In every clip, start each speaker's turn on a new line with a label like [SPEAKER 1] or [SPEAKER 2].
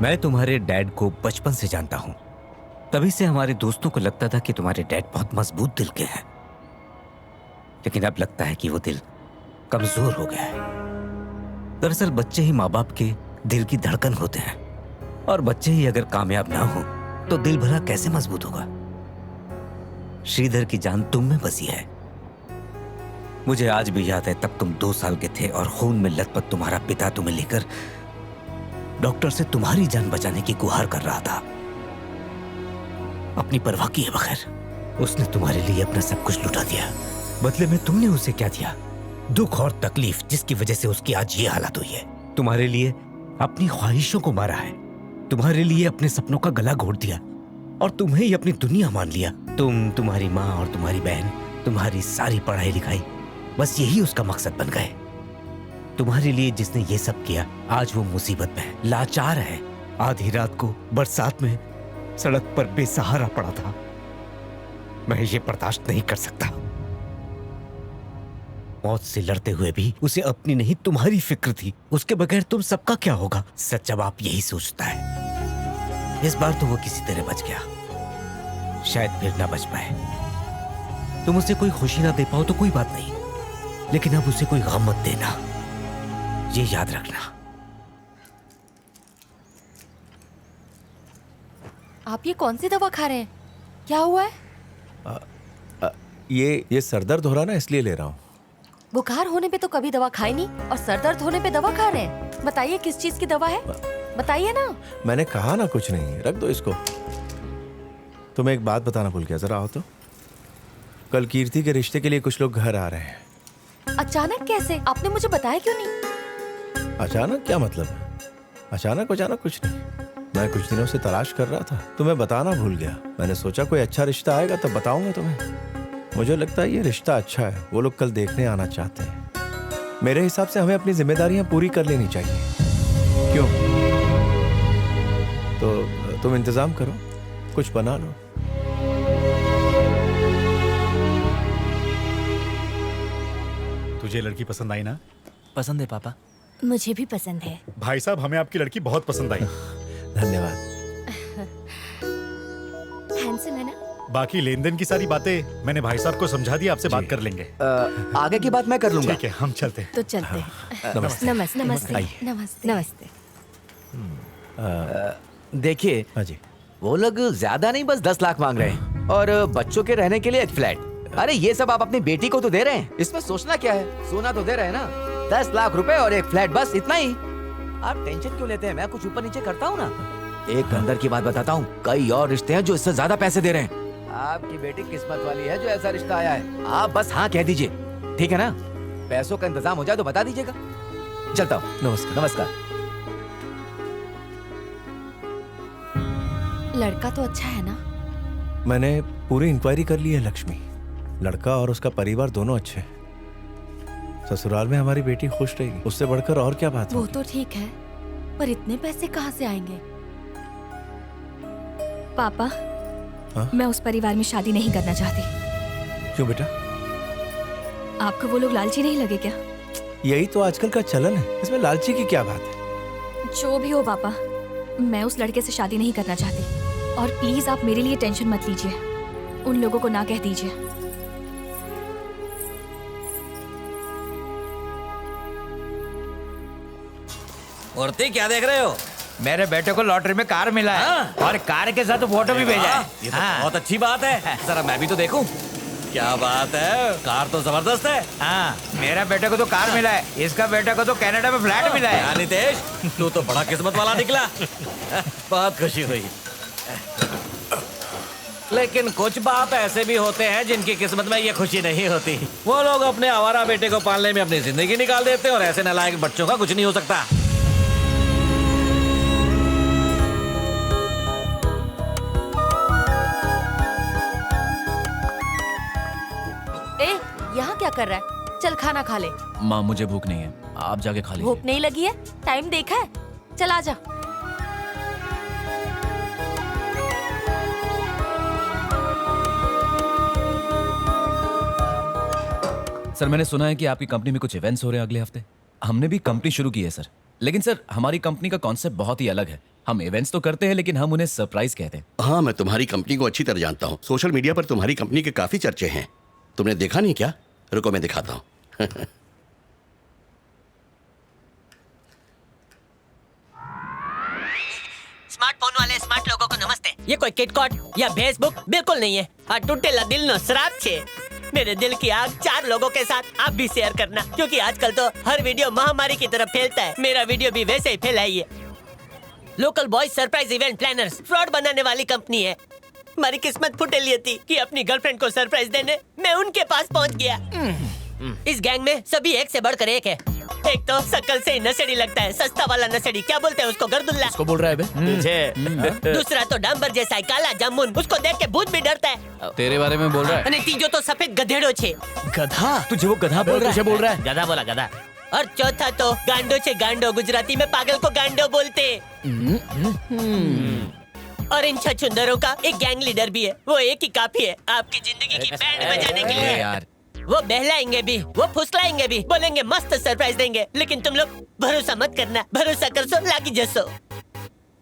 [SPEAKER 1] मैं तुम्हारे डैड को बचपन से जानता हूं। तभी से हमारे दोस्तों को लगता था कि तुम्हारे डैड बहुत मजबूत दिल के हैं, लेकिन अब लगता है कि वो दिल कमजोर हो गया है। दरअसल बच्चे ही माँ बाप के दिल की धड़कन होते हैं, और बच्चे ही अगर कामयाब ना हो तो दिल भला कैसे मजबूत होगा। श्रीधर की जान तुम में बसी है। मुझे आज भी याद है, तब तुम 2 साल के थे और खून में लथपथ तुम्हारा पिता तुम्हें लेकर डॉक्टर से तुम्हारी जान बचाने की गुहार कर रहा था। अपनी परवाह किए बगैर उसने तुम्हारे लिए अपना सब कुछ लुटा दिया। बदले में तुमने उसे क्या दिया? दुख और तकलीफ, जिसकी वजह से उसकी आज ये हालत हुई है। तुम्हारे लिए अपनी ख्वाहिशों को मारा है, तुम्हारे लिए अपने सपनों का गला घोट दिया और तुम्हें ही अपनी दुनिया मान लिया। तुम्हारी माँ और तुम्हारी बहन, तुम्हारी सारी पढ़ाई लिखाई, बस यही उसका मकसद बन गए। तुम्हारे लिए जिसने ये सब किया, आज वो मुसीबत में है, लाचार है। आधी रात को बरसात में सड़क पर बेसहारा पड़ा था। मैं ये बर्दाश्त नहीं कर सकता। मौत से लड़ते हुए भी उसे अपनी नहीं तुम्हारी फिक्र थी। उसके बगैर तुम सबका क्या होगा? सच्चा बाप यही सोचता है। इस बार तो वो किसी तरह बच गया, शायद फिर ना बच पाए। तुम उसे कोई खुशी ना दे पाओ तो कोई बात नहीं, लेकिन अब उसे कोई गम मत देना, ये याद रखना।
[SPEAKER 2] आप ये कौन सी दवा खा रहे हैं? क्या हुआ है?
[SPEAKER 3] ये सर दर्द हो रहा ना, इसलिए ले रहा हूँ।
[SPEAKER 2] बुखार होने पे तो कभी दवा खाई नहीं, और सर दर्द होने पे दवा खा रहे हैं। बताइए किस चीज की दवा है, बताइए ना।
[SPEAKER 3] मैंने कहा ना कुछ नहीं, रख दो इसको। तुम्हें एक बात बताना भूल गया, जरा आओ तो। कल कीर्ति के रिश्ते के लिए कुछ लोग घर आ रहे हैं।
[SPEAKER 2] अचानक कैसे? आपने मुझे बताया क्यों नहीं?
[SPEAKER 3] अचानक क्या मतलब? अचानक कुछ नहीं। मैं कुछ दिनों से तलाश कर रहा था, तुम्हें बताना भूल गया। मैंने सोचा कोई अच्छा रिश्ता आएगा तब बताऊंगा तुम्हें। मुझे लगता है ये रिश्ता अच्छा है, वो लोग कल देखने आना चाहते हैं। मेरे हिसाब से हमें अपनी जिम्मेदारियां पूरी कर लेनी चाहिए। क्यों? तो तुम इंतजाम करो, कुछ बना लो।
[SPEAKER 4] तुझे लड़की पसंद आई ना?
[SPEAKER 5] पसंद है पापा।
[SPEAKER 2] मुझे भी पसंद है।
[SPEAKER 4] भाई साहब, हमें आपकी लड़की बहुत पसंद आई।
[SPEAKER 3] धन्यवाद।
[SPEAKER 2] हैंडसम है ना?
[SPEAKER 4] बाकी लेन देन की सारी बातें मैंने भाई साहब को समझा दी, आपसे बात कर लेंगे।
[SPEAKER 5] आगे की बात मैं कर लूंगा।
[SPEAKER 4] ठीक है, हम चलते हैं।
[SPEAKER 2] तो चलते हैं।
[SPEAKER 3] नमस्ते।
[SPEAKER 2] नमस्ते नमस्ते
[SPEAKER 3] आइए।
[SPEAKER 2] नमस्ते नमस्ते।
[SPEAKER 5] देखिए,
[SPEAKER 3] हाँ जी।
[SPEAKER 5] वो लोग ज्यादा नहीं, बस 10 लाख मांग रहे हैं, और बच्चों के रहने के लिए एक फ्लैट। अरे ये सब आप अपनी बेटी को तो दे रहे हैं, इसमें सोचना क्या है? सोना तो दे रहे हैं ना। 10 लाख रुपए और एक फ्लैट, बस इतना ही। आप टेंशन क्यों लेते हैं? मैं कुछ ऊपर नीचे करता हूँ ना। एक अंदर की बात बताता हूँ, कई और रिश्ते हैं जो इससे ज्यादा पैसे दे रहे हैं। आपकी बेटी किस्मत वाली है जो ऐसा रिश्ता आया है। आप बस हाँ कह दीजिए, ठीक है ना? पैसों का इंतजाम हो जाए तो बता दीजिएगा। चलता हूँ।
[SPEAKER 3] नमस्कार।
[SPEAKER 5] नमस्कार।
[SPEAKER 2] लड़का तो अच्छा है ना?
[SPEAKER 3] मैंने पूरी इंक्वायरी कर ली है लक्ष्मी। लड़का और उसका परिवार दोनों अच्छे हैं। ससुराल में हमारी बेटी खुश रहेगी, उससे बढ़कर और क्या बात
[SPEAKER 2] वो
[SPEAKER 3] होगी?
[SPEAKER 2] तो ठीक है, पर इतने पैसे कहाँ से आएंगे?
[SPEAKER 6] पापा,
[SPEAKER 3] हाँ?
[SPEAKER 6] मैं उस परिवार में शादी नहीं करना चाहती।
[SPEAKER 3] क्यों बेटा?
[SPEAKER 6] आपको वो लोग लालची नहीं लगे क्या?
[SPEAKER 3] यही तो आजकल का चलन है, इसमें लालची की क्या बात है?
[SPEAKER 6] जो भी हो पापा, मैं उस लड़के से शादी नहीं करना चाहती। और प्लीज आप मेरे लिए टेंशन मत लीजिए, उन लोगों को ना कह दीजिए।
[SPEAKER 7] औरतें क्या देख रहे हो?
[SPEAKER 8] मेरे बेटे को लॉटरी में कार मिला है।
[SPEAKER 7] हाँ?
[SPEAKER 8] और कार के साथ फोटो भी भेजा है।
[SPEAKER 7] ये तो
[SPEAKER 8] हाँ।
[SPEAKER 7] बहुत अच्छी बात है, जरा मैं भी तो देखूं। क्या बात है, कार तो जबरदस्त है।
[SPEAKER 8] हाँ, मेरा बेटे को तो कार मिला है, इसका बेटे को तो कनाडा में फ्लैट मिला है।
[SPEAKER 7] नितेश, तू तो बड़ा किस्मत वाला निकला। बहुत खुशी हुई। लेकिन कुछ बाप ऐसे भी होते हैं जिनकी किस्मत में ये खुशी नहीं होती। वो लोग अपने आवारा बेटे को पालने में अपनी जिंदगी निकाल देते हैं, और ऐसे नालायक बच्चों का कुछ नहीं हो सकता।
[SPEAKER 2] यहाँ क्या कर रहा है? चल खाना खा ले।
[SPEAKER 9] माँ, मुझे भूख नहीं है, आप जाके खा लीजिए।
[SPEAKER 2] भूख नहीं लगी है? टाइम देखा है? चल आजा।
[SPEAKER 9] सर, मैंने सुना है कि आपकी कंपनी में कुछ इवेंट्स हो रहे हैं अगले हफ्ते। हमने भी कंपनी शुरू की है सर, लेकिन सर हमारी कंपनी का कॉन्सेप्ट बहुत ही अलग है। हम इवेंट्स तो करते हैं लेकिन हम उन्हें सरप्राइज कहते हैं।
[SPEAKER 10] हाँ, मैं तुम्हारी कंपनी को अच्छी तरह जानता हूँ। सोशल मीडिया पर तुम्हारी कंपनी के काफी चर्चे हैं। तुमने देखा नहीं क्या? रुको मैं दिखाता हूँ।
[SPEAKER 11] स्मार्टफोन वाले स्मार्ट लोगों को नमस्ते। ये कोई किटकॉट या फेसबुक बिल्कुल नहीं है। आ टूटेला दिल नो श्राप छे। मेरे दिल की आग 4 लोगों के साथ आप भी शेयर करना, क्योंकि आजकल तो हर वीडियो महामारी की तरफ फैलता है। मेरा वीडियो भी वैसे ही फैलाइए। Local boys surprise event planners fraud बनाने वाली कंपनी है। हमारी किस्मत फुटेली थी कि अपनी गर्लफ्रेंड को सरप्राइज देने मैं उनके पास पहुंच गया। इस गैंग में सभी एक से बढ़कर एक है। एक तो शक्ल से ही नशेड़ी लगता है, सस्ता वाला नशेड़ी, क्या बोलते हैं उसको, गर्दुल्ला।
[SPEAKER 8] उसको बोल रहा है बे?
[SPEAKER 11] दूसरा तो डांबर जैसा है, काला जामुन, उसको देख के भूत भी डरता है।
[SPEAKER 8] तेरे बारे में बोल रहा है?
[SPEAKER 11] અને तीजो तो सफेद गधेड़ो छे।
[SPEAKER 8] गधा? तुझे वो गधा बोल रहा है? बोल रहा है?
[SPEAKER 11] गधा बोला गधा। और चौथा तो गांडो छे, गांडो, गुजराती में पागल को गांडो बोलते। और इन छछुंदरों का एक गैंग लीडर भी है। वो एक ही काफी है आपकी जिंदगी की बैंड बजाने के लिए।
[SPEAKER 9] यार
[SPEAKER 11] वो बहलाएंगे भी, वो फुसलाएंगे भी, बोलेंगे मस्त सरप्राइज देंगे, लेकिन तुम लोग भरोसा मत करना। भरोसा कर सो लागी जसो।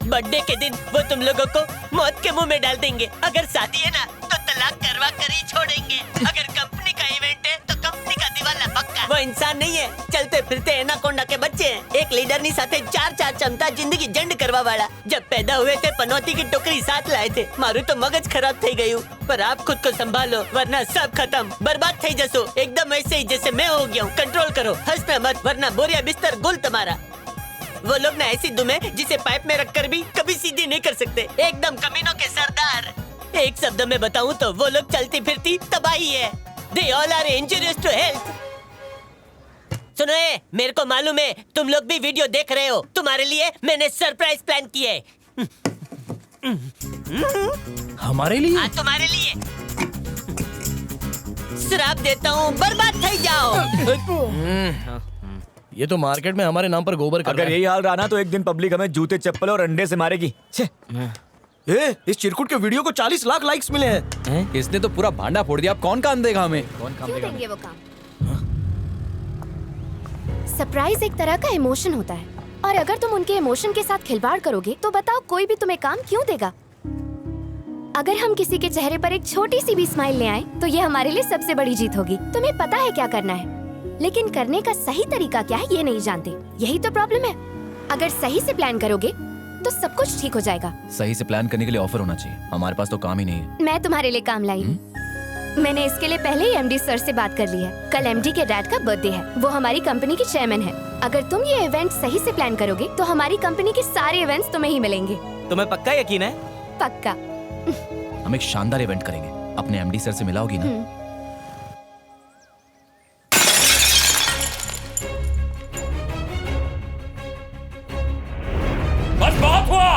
[SPEAKER 11] बर्थडे के दिन वो तुम लोगों को मौत के मुंह में डाल देंगे। अगर शादी है ना तो तलाक करवा कर ही छोड़ेंगे। अगर कंपनी का इवेंट है तो कंपनी का दिवाला पक्का। वो इंसान नहीं है, चलते फिरते एनाकोंडा के बच्चे हैं। एक लीडर ની સાથે 4 ચમતા જિંદગી જંડ કરવા વાળા। जब पैदा हुए थे पनौती की टोकरी साथ लाए थे। मारू तो मगज खराब થઈ गયું, पर आप खुद को संभालो वरना सब खत्म, बर्बाद થઈ जसो। एकदम ऐसे ही जैसे मैं हो गया हूँ। कंट्रोल करो, हंसना मत वरना बोरिया बिस्तर गुल तुम्हारा। वो लोग ना ऐसी दुम है जिसे पाइप में रखकर भी कभी सीधी नहीं कर सकते। एकदम कमीनों के सरदार। एक शब्द में बताऊं तो वो लोग चलती फिरती तबाही है। They all are injurious to health। सुनो मेरे को मालूम है तुम लोग भी वीडियो देख रहे हो। तुम्हारे लिए मैंने सरप्राइज प्लान किया है।
[SPEAKER 8] हमारे लिए?
[SPEAKER 11] हाँ, तुम्हारे लिए। श्राप देता हूँ, बर्बाद થઈ जाओ।
[SPEAKER 8] ये तो मार्केट में हमारे नाम पर गोबर कर रहा
[SPEAKER 9] अगर
[SPEAKER 8] है।
[SPEAKER 9] यही हाल रहा ना तो एक दिन पब्लिक हमें जूते चप्पल और अंडे से मारेगी। छे।
[SPEAKER 8] इस चिरकुट के वीडियो को 40 लाख लाइक्स मिले हैं।
[SPEAKER 9] इसने तो पूरा भांडा फोड़ दिया। अब कौन काम देगा हमें?
[SPEAKER 6] क्यों देंगे वो काम? सरप्राइज एक तरह का इमोशन होता है, और अगर तुम उनके इमोशन के साथ खिलवाड़ करोगे तो बताओ कोई भी तुम्हें काम क्यों देगा? अगर हम किसी के चेहरे पर एक छोटी सी भी स्माइल ले आए तो ये हमारे लिए सबसे बड़ी जीत होगी। तुम्हें पता है क्या करना है, लेकिन करने का सही तरीका क्या है ये नहीं जानते। यही तो प्रॉब्लम है। अगर सही से प्लान करोगे तो सब कुछ ठीक हो जाएगा।
[SPEAKER 9] सही से प्लान करने के लिए ऑफर होना चाहिए। हमारे पास तो काम ही नहीं है।
[SPEAKER 6] मैं तुम्हारे लिए काम लाई हूँ। मैंने इसके लिए पहले ही एमडी सर से बात कर ली है। कल एमडी के डैड का बर्थडे है, वो हमारी कंपनी के चेयरमैन है। अगर तुम ये इवेंट सही से प्लान करोगे तो हमारी कंपनी के सारे इवेंट्स तुम्हें ही मिलेंगे।
[SPEAKER 11] तुम्हें पक्का यकीन है?
[SPEAKER 6] पक्का।
[SPEAKER 9] हम एक शानदार इवेंट करेंगे। अपने एमडी सर से मिलाओगी ना?
[SPEAKER 7] बस बहुत हुआ।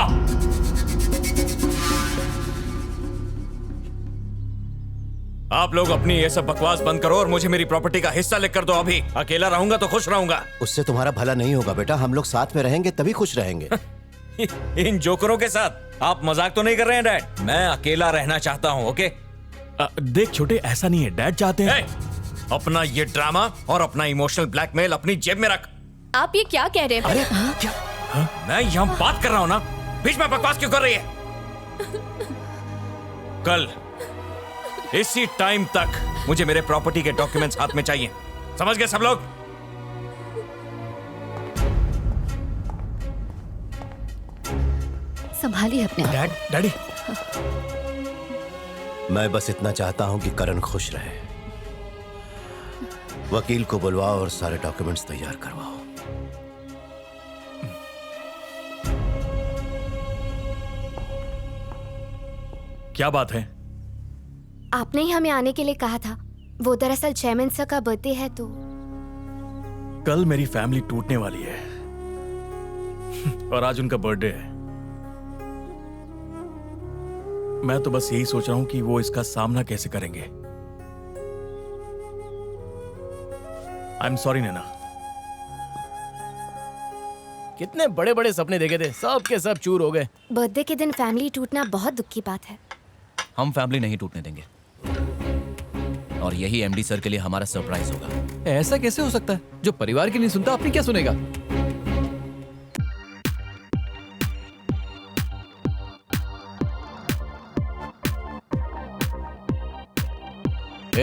[SPEAKER 7] आप लोग अपनी ये सब बकवास बंद करो और मुझे मेरी प्रॉपर्टी का हिस्सा लिख कर दो। अभी अकेला रहूंगा तो खुश रहूंगा।
[SPEAKER 12] उससे तुम्हारा भला नहीं होगा बेटा। हम लोग साथ में रहेंगे तभी खुश रहेंगे।
[SPEAKER 7] इन जोकरों के साथ आप मजाक तो नहीं कर रहे हैं डैड? मैं अकेला रहना चाहता हूँ। ओके
[SPEAKER 4] देख छोटे, ऐसा नहीं है। डैड चाहते हैं।
[SPEAKER 7] अपना ये ड्रामा और अपना इमोशनल ब्लैकमेल अपनी जेब में रख।
[SPEAKER 6] आप ये क्या कह रहे हैं?
[SPEAKER 7] अरे क्या? मैं यहाँ बात कर रहा हूँ ना, बीच में बकवास क्यों कर रही है? कल इसी टाइम तक मुझे मेरे प्रॉपर्टी के डॉक्यूमेंट्स हाथ में चाहिए। समझ गए सब लोग?
[SPEAKER 6] संभालिए अपने आप।
[SPEAKER 4] डैडी
[SPEAKER 12] मैं बस इतना चाहता हूं कि करण खुश रहे। वकील को बुलवाओ और सारे डॉक्यूमेंट्स तैयार करवाओ।
[SPEAKER 4] क्या बात है?
[SPEAKER 6] आपने ही हमें आने के लिए कहा था। वो दरअसल चेयरमैन सर का बर्थडे है तो।
[SPEAKER 4] कल मेरी फैमिली टूटने वाली है और आज उनका बर्थडे है। मैं तो बस यही सोच रहा हूं कि वो इसका सामना कैसे करेंगे। आई एम सॉरी नैना।
[SPEAKER 8] कितने बड़े बड़े सपने देखे थे, सब के सब चूर हो गए।
[SPEAKER 6] बर्थडे के दिन फैमिली टूटना बहुत दुख की बात है।
[SPEAKER 9] हम फैमिली नहीं टूटने देंगे और यही एमडी सर के लिए हमारा सरप्राइज होगा।
[SPEAKER 8] ऐसा कैसे हो सकता है? जो परिवार की नहीं सुनता अपनी क्या सुनेगा?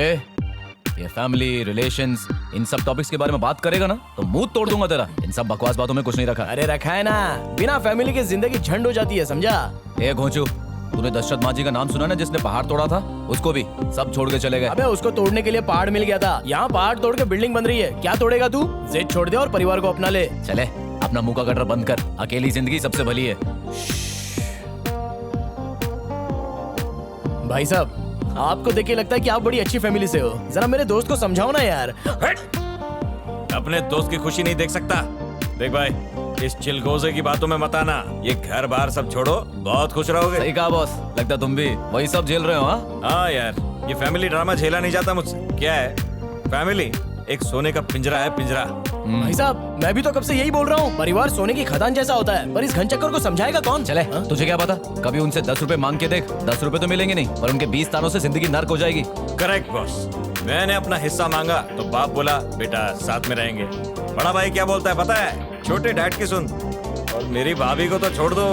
[SPEAKER 9] ये फैमिली रिलेशंस इन सब टॉपिक्स के बारे में बात करेगा ना तो मुंह तोड़ दूंगा तेरा। इन सब बकवास बातों में कुछ नहीं रखा।
[SPEAKER 13] अरे रखा है ना, बिना फैमिली की जिंदगी झंड हो जाती है, समझा?
[SPEAKER 9] ए घोंचू, तूने दशरथ मांझी का नाम सुना ना, जिसने पहाड़ तोड़ा था? उसको भी सब छोड़ के चले गए।
[SPEAKER 13] अबे उसको तोड़ने के लिए पहाड़ मिल गया था, यहाँ पहाड़ तोड़ के बिल्डिंग बन रही है। क्या तोड़ेगा तू? जिद छोड़ दे और परिवार को अपना ले।
[SPEAKER 9] चले अपना मुंह का गटर बंद कर, अकेली जिंदगी सबसे भली है।
[SPEAKER 13] भाई साहब, आपको देख के लगता है कि आप बड़ी अच्छी फैमिली से हो। जरा मेरे दोस्त को समझाओ ना यार।
[SPEAKER 7] अपने दोस्त की खुशी नहीं देख सकता? देख भाई, इस चिलगोजे की बातों में मत आना। ये घर बार सब छोड़ो, बहुत खुश रहोगे।
[SPEAKER 9] सही कहा बॉस, लगता तुम भी वही सब झेल रहे हो।
[SPEAKER 7] हाँ यार, ये फैमिली ड्रामा झेला नहीं जाता मुझसे। क्या है फैमिली? एक सोने का पिंजरा है, पिंजरा।
[SPEAKER 13] भाई साहब, मैं भी तो कब से यही बोल रहा हूँ, परिवार सोने की खदान जैसा होता है, पर इस घनचक्कर को समझाएगा कौन?
[SPEAKER 9] चले तुझे क्या पता, कभी उनसे 10 रुपए मांग के देख, 10 रुपए तो मिलेंगे नहीं, पर उनके 20 तानों से जिंदगी नर्क हो जाएगी।
[SPEAKER 7] करेक्ट बॉस, मैंने अपना हिस्सा मांगा तो बाप बोला बेटा साथ में रहेंगे। बड़ा भाई क्या बोलता है पता है? छोटे डैड की सुन। और मेरी भाभी को तो छोड़ दो,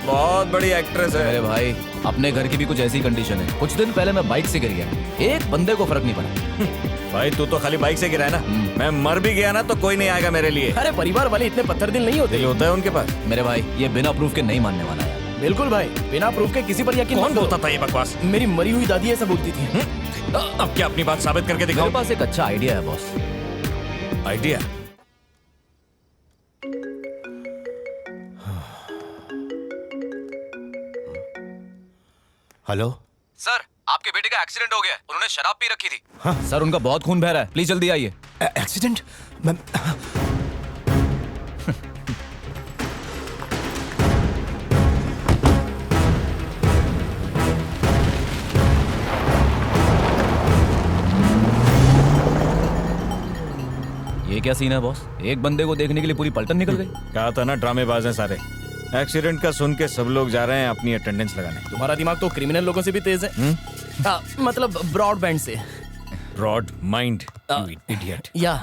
[SPEAKER 7] बहुत बड़ी एक्ट्रेस है।
[SPEAKER 9] अरे भाई, अपने घर की भी कुछ ऐसी कंडीशन है। कुछ दिन पहले मैं बाइक से गिर गया, एक बंदे को फर्क नहीं पड़ा।
[SPEAKER 7] भाई तू तो खाली बाइक से गिरा है ना, मैं मर भी गया ना तो कोई नहीं आएगा मेरे लिए।
[SPEAKER 13] अरे परिवार वाले इतने पत्थर दिल नहीं होते।
[SPEAKER 7] दिल होता है उनके पास।
[SPEAKER 9] मेरे भाई, ये बिना प्रूफ के नहीं मानने वाला है।
[SPEAKER 13] बिल्कुल भाई, बिना प्रूफ के किसी पर यकीन।
[SPEAKER 7] कौन बोलता था ये बकवास?
[SPEAKER 13] मेरी मरी हुई दादी ऐसा बोलती थी।
[SPEAKER 7] अब क्या अपनी बात साबित करके दिखाओ?
[SPEAKER 9] मेरे पास एक अच्छा आइडिया है बॉस।
[SPEAKER 7] आइडिया?
[SPEAKER 12] हेलो
[SPEAKER 9] सर, आपके बेटे का एक्सीडेंट हो गया है। उन्होंने शराब पी रखी थी। हाँ? सर, उनका बहुत खून बह रहा है, प्लीज जल्दी आइए।
[SPEAKER 12] एक्सीडेंट? मैं
[SPEAKER 9] ये क्या सीन है बॉस? एक बंदे को देखने के लिए पूरी पलटन निकल गई।
[SPEAKER 7] कहा था ना ड्रामेबाज हैं सारे। एक्सीडेंट का सुन के सब लोग जा रहे हैं अपनी अटेंडेंस लगाने।
[SPEAKER 13] तुम्हारा दिमाग तो क्रिमिनल लोगों से भी तेज है। मतलब ब्रॉडबैंड से।
[SPEAKER 7] Broad mind, idiot.
[SPEAKER 13] या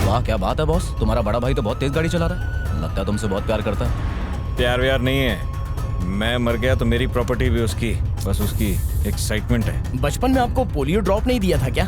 [SPEAKER 9] वाह क्या बात है बॉस, तुम्हारा बड़ा भाई तो बहुत तेज गाड़ी चला रहा है। लगता है तुमसे बहुत प्यार करता है।
[SPEAKER 7] प्यार व्यार नहीं है, मैं मर गया तो मेरी प्रॉपर्टी भी उसकी, बस उसकी एक्साइटमेंट है।
[SPEAKER 13] बचपन में आपको पोलियो ड्रॉप नहीं दिया था क्या?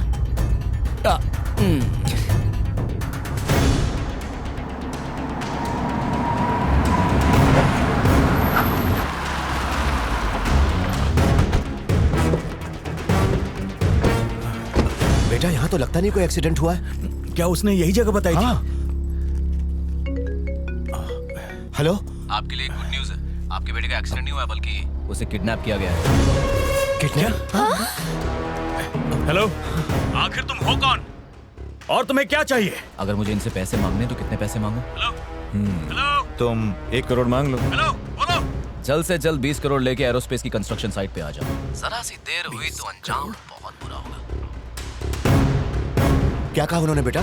[SPEAKER 12] बेटा, यहाँ तो लगता नहीं कोई एक्सीडेंट हुआ है।
[SPEAKER 4] क्या उसने यही जगह बताई थी?
[SPEAKER 12] हेलो,
[SPEAKER 9] आपके लिए गुड न्यूज है। आपके बेटे का एक्सीडेंट नहीं हुआ बल्कि उसे किडनैप किया गया है।
[SPEAKER 12] किडनैप?
[SPEAKER 7] हेलो, आखिर तुम हो कौन और तुम्हें क्या चाहिए?
[SPEAKER 9] अगर मुझे इनसे पैसे मांगने तो कितने पैसे मांगू?
[SPEAKER 7] हेलो, तुम 1 करोड़ मांग लो। हेलो, बोलो।
[SPEAKER 9] जल्द से जल्द 20 करोड़ लेके एरोस्पेस की कंस्ट्रक्शन साइट पे आ जाओ। जरा सी देर हुई तो अंजाम बहुत बुरा होगा।
[SPEAKER 12] क्या कहा उन्होंने बेटा?